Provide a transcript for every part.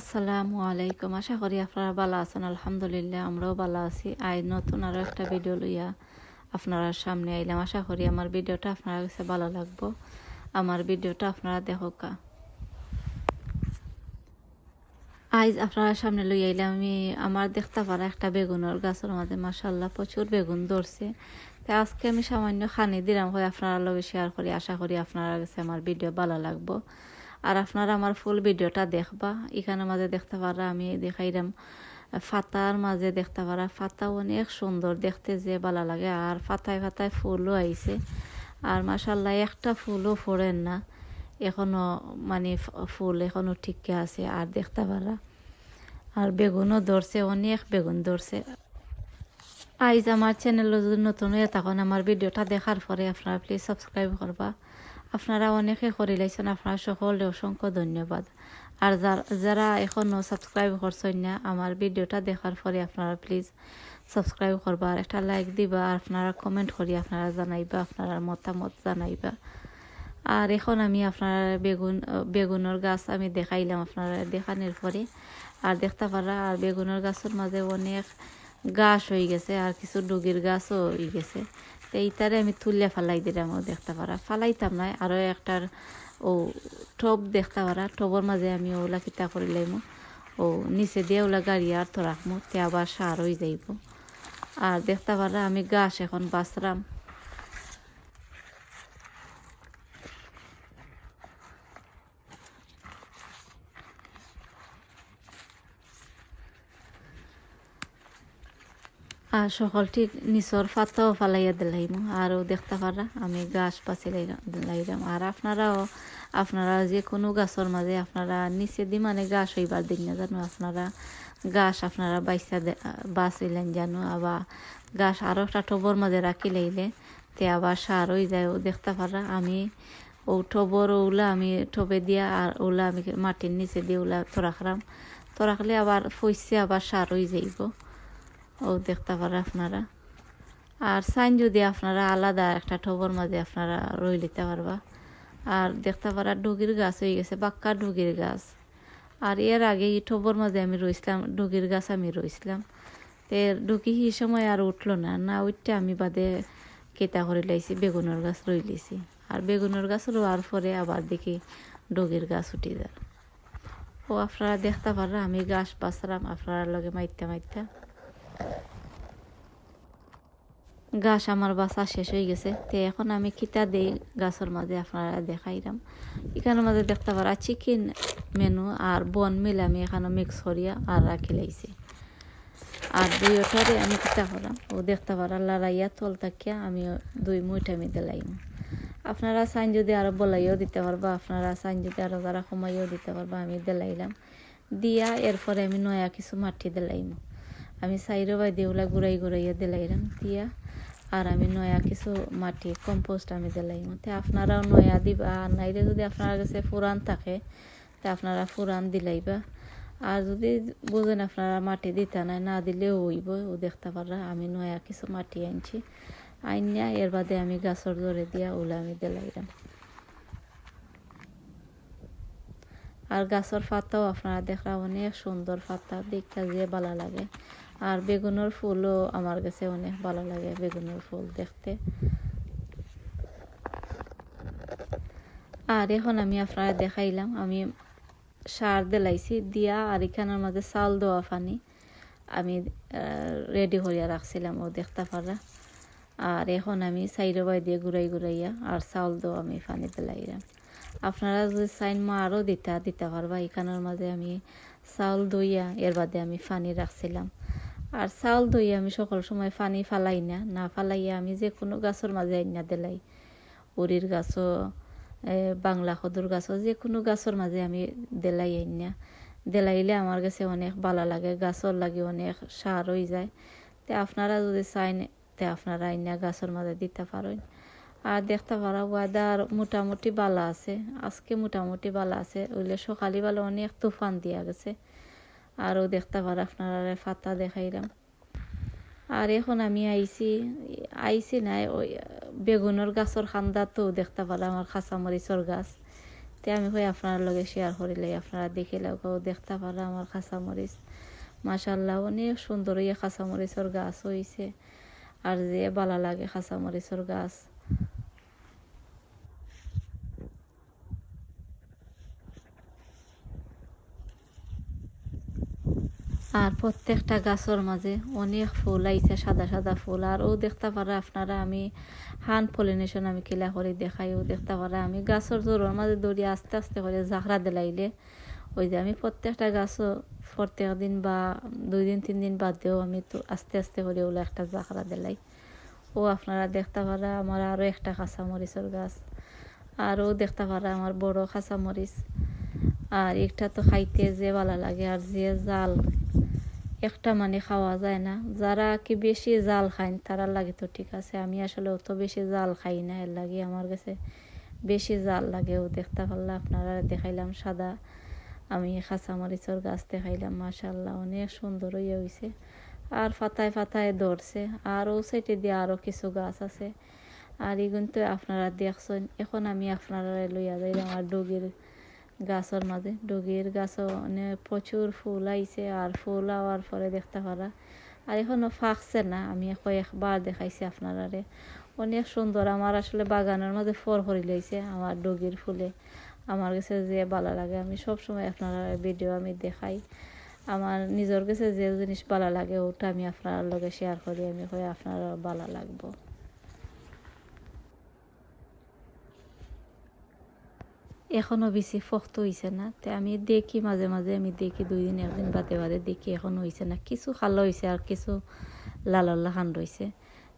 আসসালামু আলাইকুম। আশা করি আপনারা ভালো আছেন। আলহামদুলিল্লাহ আমরাও ভালো আছি। নতুন আরও একটা ভিডিও লইয়া আপনারা সামনে আইলাম। আশা করি আমার ভিডিওটা আপনারা কাছে ভালো লাগবো। আমার ভিডিওটা আপনারা দেখোকা। আজ আপনারা সামনে লই আইলাম আমি আমার দেখতে পারা একটা বেগুনের গাছের মধ্যে মাশাআল্লাহ প্রচুর বেগুন ধরছে। তাই আজকে আমি সামান্য খানি দিলাম হয় আপনারা লগে শেয়ার করি। আশা করি আপনারা কাছে আমার ভিডিও ভালো লাগবো। আর আপনারা আমার ফুল ভিডিওটা দেখবা। এখানের মাঝে দেখতে পারা আমি দেখাইলাম ফাতার মাঝে দেখতে পারা ফাতা অনেক সুন্দর দেখতে যে ভালো লাগে। আর ফাতায় ফাতায় ফুলও আইছে। আর মাশাআল্লাহ একটা ফুলও ফোড়েন না এখনো, মানে ফুল এখনো ঠিকই আছে। আর দেখতে পারা আর বেগুনও ধরছে, অনেক বেগুন ধরছে। আইজ আমার চ্যানেল যদি নতুন হয়ে তখন আমার ভিডিওটা দেখার পরে আপনারা প্লিজ সাবস্ক্রাইব করবা। আপনারা অনেকে করে লাইছেন, আপনারা সকলে অসংখ্য ধন্যবাদ। আর যারা এখনও সাবস্ক্রাইব করছেন না আমার ভিডিওটা দেখার পরে আপনারা প্লিজ সাবস্ক্রাইব করবা, আর একটা লাইক দিবা, আর আপনারা কমেন্ট করি আপনারা জানাইবা, আপনারা মতামত জানাইবা। আর এখন আমি আপনারা বেগুনের গাছ আমি দেখাইলাম আপনারা দেখানোর পরে। আর দেখতে পারা আর বেগুনের গাছের মাঝে অনেক গাছ হয়ে গেছে, আর কিছু ডুগির গাছও হয়ে গেছে। তো এইটারে আমি তুলে ফালাই দিলাম। ও দেখতে পারা ফালাইতাম না, আরও একটার ও টব দেখতে পারা টবর মাঝে আমি ওলা কিতা করে লাইম, ও নিচে দিয়ে ওলা গাড়ি আর তো রাখবো, তে আবার সার হয়ে যাইব। আর দেখতে পারা আমি গাছ এখন বাঁচলাম। আর সকলটি নিচর ফাতাও ফালাইয়া দিলাইম। আরও দেখতে পারা আমি গাছ পাশে দিলাইলাম। আর আপনারা যে কোনো গাছের মাঝে আপনারা নিচে দি মানে গাছ হইবার দিন না জানো, আপনারা গাছ আপনারা বাঁচিলেন জানো। আবার গাছ আরও একটা টবর মাঝে রাখি লাইলে তে আবার সার হয়ে যায়। ও দেখতে পারা আমি ও টবর ওলা আমি টবে দিয়া আর ওলা আমি মাটির নিচে দিয়ে ওলা তো রাখলে আবার ফইসে আবার সার হয়ে যাইব। ও দেখতে পারে আপনারা। আর সাইন যদি আপনারা আলাদা একটা টবর মাঝে আপনারা রই লিতে পারবা। আর দেখতে পারা ডুগির গাছ হয়ে গেছে, বাক্কা ডুগির গাছ। আর এর আগে এই টবর মাঝে আমি রইছিলাম, ডুগির গাছ আমি রইছিলাম। তো ডুগি এই সময় আর উঠলো না উঠতে আমি বাদে কেতা করে লাইছি বেগুনের গাছ রই লিছি। আর বেগুনের গাছ রোয়ার পরে আবার দেখি ডুগির গাছ উঠে যায়। ও আপনারা দেখতে পারা আমি গাছ বাঁচলাম আপনারা লগে মাইতা গাছ আমার বাসা শেষ হয়ে গেছে। তো এখন আমি খিতা দেই গাছের মাঝে আপনারা দেখাইলাম। এখানের মাঝে দেখতে পারা চিকেন মেনু আর বন মিল আমি এখানে মিক্স করিয়া আর রাখি লাইছি। আর দুই ওঠারে আমি খিতা করাম ও দেখতে পারা লড়াইয়া তল থাকিয়া আমি দুই মুইটা আমি দিলাইম। আপনারা সাইন যদি আরো বলাইও দিতে পারবা, আপনারা সাইন যদি আরো যারা কমাইও দিতে পারবা। আমি দিলাইলাম দিয়া এরপরে আমি নয়া কিছু মাটি দিলাইম। আমি সাইরো বাই দিওলা ঘুরাইয়া দিলাইলাম দিয়া। আর আমি নয়া কিছু মাটি কম্পোস্ট আমি দিলাইম। তো আপনারাও নয়া দিবা, আর নাইলে যদি আপনার কাছে ফুরান থাকে তা আপনারা ফুরান দিলাইবা। আর যদি বুঝেন আপনারা মাটি দিতে না দিলেও হইব। ও দেখতে পারা আমি নয়া কিছু মাটি আনছি, আইনিয়া এর বাদে আমি গাছর জোরে দিয়া ওলা আমি দিলাইলাম। আর গাছের পাতাও আপনারা দেখরা অনেক সুন্দর পাতা, দেখতে যে ভালো লাগে। আর বেগুনের ফুলও আমার কাছে অনেক ভালো লাগে, বেগুনের ফুল দেখতে। আর এখন আমি আপনারা দেখাইলাম আমি সার দিলাইছি দিয়া, আর এখানের মাঝে চাল দেওয়া পানি আমি রেডি করিয়া রাখছিলাম। ও দেখতে পারা আর এখন আমি সাইডে বাই দিয়ে ঘুরাইয়া আর চাউল দেওয়া আমি পানি দিলাইলাম। আপনারা যদি চাইন মা আরও দিতে পারবা। এখানের মাঝে আমি চাউল দইয়া এর বাদে আমি পানি রাখছিলাম। আর চাউল দইয়া আমি সকল সময় পানি ফালাই না ফালাইয়া আমি যে কোনো গাছের মাঝে আইনা দিলাই, উড়ির গাছও বাংলা খদুর গাছও যে কোনো গাছের মাঝে আমি দিলাই আইনা দিলাইলে আমার কাছে অনেক ভালো লাগে, গাছের লাগে অনেক সার হয়ে যায়। তো আপনারা যদি চাইন তে আপনারা আইনা গাছের মাঝে দিতে পারেন। আর দেখতে পারা ওয়েদার মোটামুটি ভালো আছে, আজকে মোটামুটি ভালো আছে। ওইলে সকালবেলা অনেক তুফান দিয়া গেছে। আরও দেখতে পারা আপনারা পাতা দেখাইলাম। আর এখন আমি আইছি না ওই বেগুনের গাছের খান্দা তো দেখতে পারা আমার কাঁচামরিচর গাছ। তে আমি কই আপনার লগে শেয়ার করিলে আপনারা দেখিলেও দেখতে পারা আমার কাঁচামরিচ মাশাল্লাহ অনেক সুন্দর এই কাঁচামরিচের গাছ হয়েছে আর যে ভালো লাগে কাঁচামরিচের গাছ। আর প্রত্যেকটা গাছের মাঝে অনেক ফুল আইছে, সাদা সাদা ফুল। আর ও দেখতে পারা আপনারা আমি হান পলিনেশন আমি কিলা করে দেখাই, ও দেখতে পারা আমি গাছের জোরের মাঝে দৌড়ি আস্তে আস্তে করে জাখরা দিলাইলে ওই যে আমি প্রত্যেকটা গাছও প্রত্যেক দিন বা 2 দিন 3 দিন বাদ দিয়েও আমি তো আস্তে আস্তে করে ওগুলো একটা জাখরা দিলাই। ও আপনারা দেখতে পারা আমার আরও একটা কাঁচামরিচের গাছ, আর ও দেখতে পারা আমার বড় কাঁচামরিচ। আর একটা তো খাইতে যে ভালো লাগে আর যে জাল একটা মানে খাওয়া যায় না। যারা কি বেশি জাল খায় তারা লাগে তো ঠিক আছে, আমি আসলে অত বেশি জাল খাই না, এর লাগে আমার কাছে বেশি জাল লাগে। ও দেখতে পারলে আপনারা দেখাইলাম সাদা আমি কাঁচামরিচের গাছ দেখাইলাম মাশাল্লাহ অনেক সুন্দর হয়ে হয়েছে আর পাতায় পাতায় ধরছে। আর ও সাইডে দিয়ে আরও কিছু গাছ আছে। আর এগুন তো আপনারা দেখছেন। এখন আমি আপনারা লইয়া যাই আমার ডগির গাছের মাঝে। ডগির গাছও অনেক প্রচুর ফুল আইছে আর ফুল হওয়ার পরে দেখতে পারা আর এখনও ফাঁকছে না, আমি কয়েকবার দেখাইছি আপনারারে অনেক সুন্দর। আমার আসলে বাগানের মাঝে ফর হরি লইছে আমার ডগির ফুলে, আমার কাছে যে ভালো লাগে আমি সবসময় আপনারা ভিডিও আমি দেখাই। আমার নিজের কাছে যে জিনিস ভালো লাগে ওটা আমি আপনার লগে শেয়ার করি, আমি কই আপনার ভালো লাগবো। এখনও বেশি শক্ত হয়েছে না, তে আমি দেখি মাঝে মাঝে আমি দেখি 2 দিন 1 দিন বাদে বাদে দেখি এখনও হয়েছে না, কিছু খালো হয়েছে আর কিছু লাল্লা খান রয়েছে।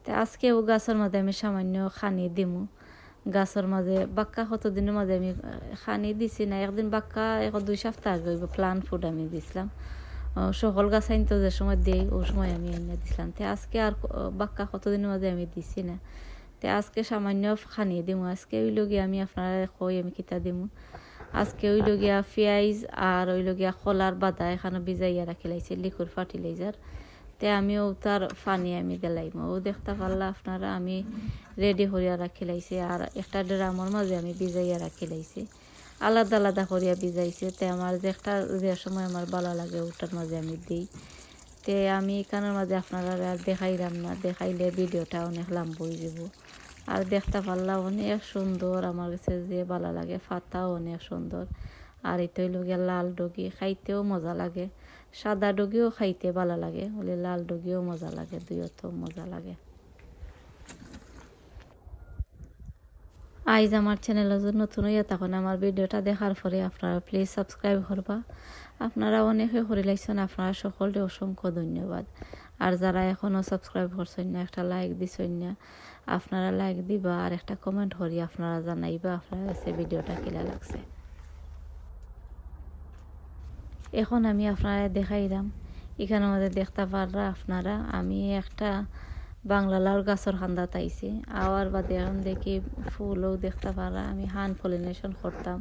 তো আজকেও গাছের মাঝে আমি সামান্য খানি দিমু। গাছের মাঝে বাক্কা কতদিনের মাঝে আমি খানি দিছি না, একদিন বাক্কা 1-2 সপ্তাহ আগে প্লান ফুড আমি দিছিলাম। সকল গাছ আনতে যে সময় দেই ওই সময় আমি এনে দিছিলাম। তো আজকে আর বাক্কা কতদিনের মাঝে আমি দিছি না, তো আজকে সামান্য খানি দিমু। আজকে ওই লগিয়া আমি আপনারা কই আমি কিতা দিমু, আজকে ওই লগিয়া পেঁয়াজ আর ওই লগিয়া কলার বাদা এখানে ভিজাইয়া রাখি লাইছে লিকুইড ফার্টিলাইজার। তে আমিও তার পানি আমি দিলাইম। ও দেখতে পারলা আপনারা আমি রেডি করিয়া রাখি লাইছি আর একটা ড্রামের মাঝে আমি ভিজাইয়া রাখি লাইছি, আলাদা আলাদা করিয়া ভিজাইছি। তে আমার যে একটা যে সময় আমার ভালো লাগে ওটার মাঝে আমি দিই। তে আমি এখানের মাঝে আপনারা আর দেখাইলাম না, দেখাইলে ভিডিওটা অনেক লম্বা হয়ে যাব। আর দেখতে পারলা অনেক সুন্দর, আমার কাছে যে ভালো লাগে পাতাও অনেক সুন্দর। আর এতই লগে লাল ডগি খাইতেও মজা লাগে, সাদা ডগিও খাইতে ভালো লাগে, বলে লাল ডগিও মজা লাগে, দুইও মজা লাগে। আইজ আমার চ্যানেলে যদি নতুন হইয়া তখন আমার ভিডিওটা দেখার পরে আপনারা প্লিজ সাবস্ক্রাইব করবা। আপনারা অনেকে করে লাইছেন, আপনারা সকলকে অসংখ্য ধন্যবাদ। আর যারা এখনও সাবস্ক্রাইব করছেন না একটা লাইক দিছেন না, আপনারা লাইক দিবা আর একটা কমেন্ট করি আপনারা জানাইবা আপনারা কাছে ভিডিওটা কিলা লাগছে। এখন আমি আপনারা দেখাইলাম এখানে আমাদের দেখতে পাররা আপনারা আমি একটা বাংলা লাউর গাছের খান্দাত আইছি। আওয়ার বাদে এখন দেখি ফুলও দেখতে পারা আমি হান পলিনেশন করতাম,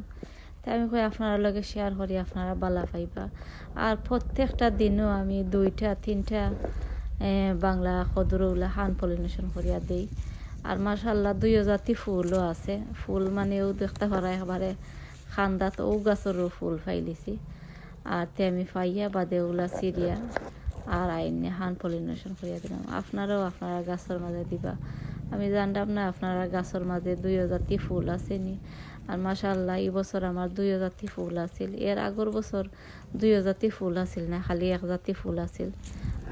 তাই আমি কই আপনারা লগে শেয়ার করি আপনারা বালা পাইবা। আর প্রত্যেকটা দিনও আমি 2-3টা বাংলা খদরওলা হান পলিনেশন করিয়া দিই। আর মাশাল্লাহ 2 জাতি ফুলও আছে, ফুল মানেও দেখতে পারা একবারে খান্দাত ও গাছেরও ফুল ফাইলিছি। আর তে আমি পাইয়া বাদে ওগুলা সিরিয়া আর আইনে হান পলিনেশন করিয়া দিলাম। আপনারাও আপনারা গাছের মাঝে দিবা, আমি জানতাম না আপনারা গাছের মাঝে 2 জাতি ফুল আসেনি। আর মাশাল্লাহ এই বছর আমার 2 জাতি ফুল আছিল, এর আগর বছর 2 জাতি ফুল আছিল না, খালি 1 জাতি ফুল আছিল।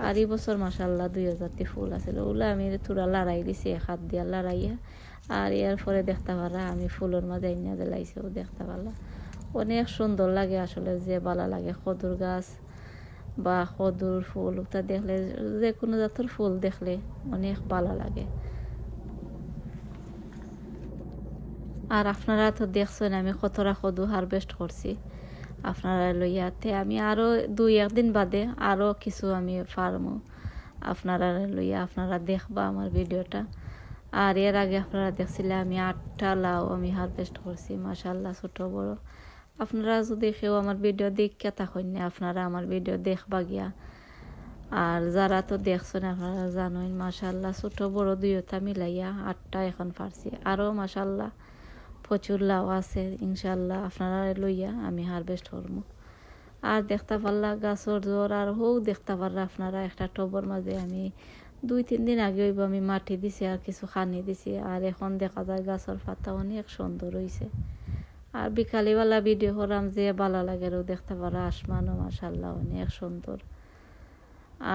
আর এই বছর মাশাল্লাহ 2 জাতি ফুল আছিল, ওগুলো আমি তোরা লড়াই দিছি 1 হাত দিয়া লড়াইয়া। আর এর পরে দেখতে পারা আমি ফুলের মাঝে আইনা দিলাইছে, ও দেখতে পারলা অনেক সুন্দর লাগে। আসলে যে ভালো লাগে খদুর গাছ বা খদুর ফুল ওটা দেখলে, যে কোনো জাতের ফুল দেখলে অনেক ভালো লাগে। আর আপনারা তো দেখছেন আমি কতটা খদু হারভেস্ট করছি আপনারা লইয়াতে। আমি আরও 2-1 দিন বাদে আরও কিছু আমি ফার্মও আপনারা লইয়া আপনারা দেখবা আমার ভিডিওটা। আর এর আগে আপনারা দেখছিলেন আমি 8টা লাউ আমি হারভেস্ট করছি মাশাল্লাহ ছোট বড়। আপনারা যদি কেউ আমার ভিডিও দেখে থাকেন না আপনারা আমার ভিডিও দেখবা গিয়া। আর যারা তো দেখছেন আপনারা জানেন মাশাল্লাহ ছোট বড় 2টা মিলাইয়া 8টা এখন পারছি। আরও মাশাল্লাহ প্রচুর লাউ আছে ইনশাল্লাহ আপনারা লইয়া আমি হারভেস্ট করবো। আর দেখতে পারলা গাছর জোর আর হৌ দেখতে পারলা আপনারা একটা টবর মাঝে আমি 2-3 দিন আগে হইব আমি মাটি দিছি আর কিছু খানি দিছি আর এখন দেখা যায় গাছর পাতা অনেক সুন্দর হয়েছে। আর বিকালবেলা ভিডিও করাম যে ভালো লাগে দেখতে পারা আসমানও মাশাল্লাহ অনেক সুন্দর।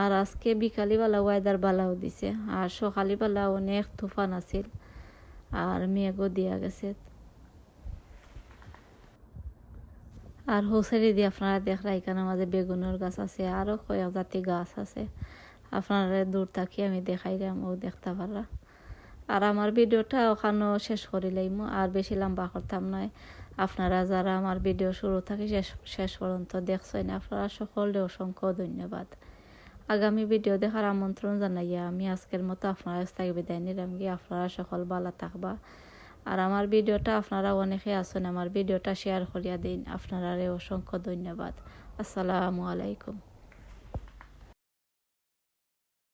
আর আজকে বিকালবেলা ওয়েদার ভালো দিছে আর সকালবেলা অনেক তুফান আছিল আর মেঘও দিয়া গেছে। আর হোসারি দিয়ে আপনারা দেখরা এখানে মাঝে বেগুনের গাছ আছে আরও কয়েক জাতি গাছ আছে আপনারা দূর থাকি আমি দেখাইলাম ও দেখতে পারা। আর আমার ভিডিওটা ওখানেও শেষ করে লাইম আর বেশি লম্বা করতাম নয়। আপনারা যারা আমার ভিডিও শুরু থেকে শেষ পর্যন্ত দেখছেন আপনারা সকলে অসংখ্য ধন্যবাদ। আগামী ভিডিও দেখার আমন্ত্রণ জানাইয়া আমি আজকের মতো আপনারা স্থায়ী বিদায় নিলাম গিয়ে আপনারা সকল ভালো থাকবা। আর আমার ভিডিওটা আপনারা অনেকে আছেন আমার ভিডিওটা শেয়ার করিয়া দিন আপনারা অসংখ্য ধন্যবাদ। আসসালামু আলাইকুম।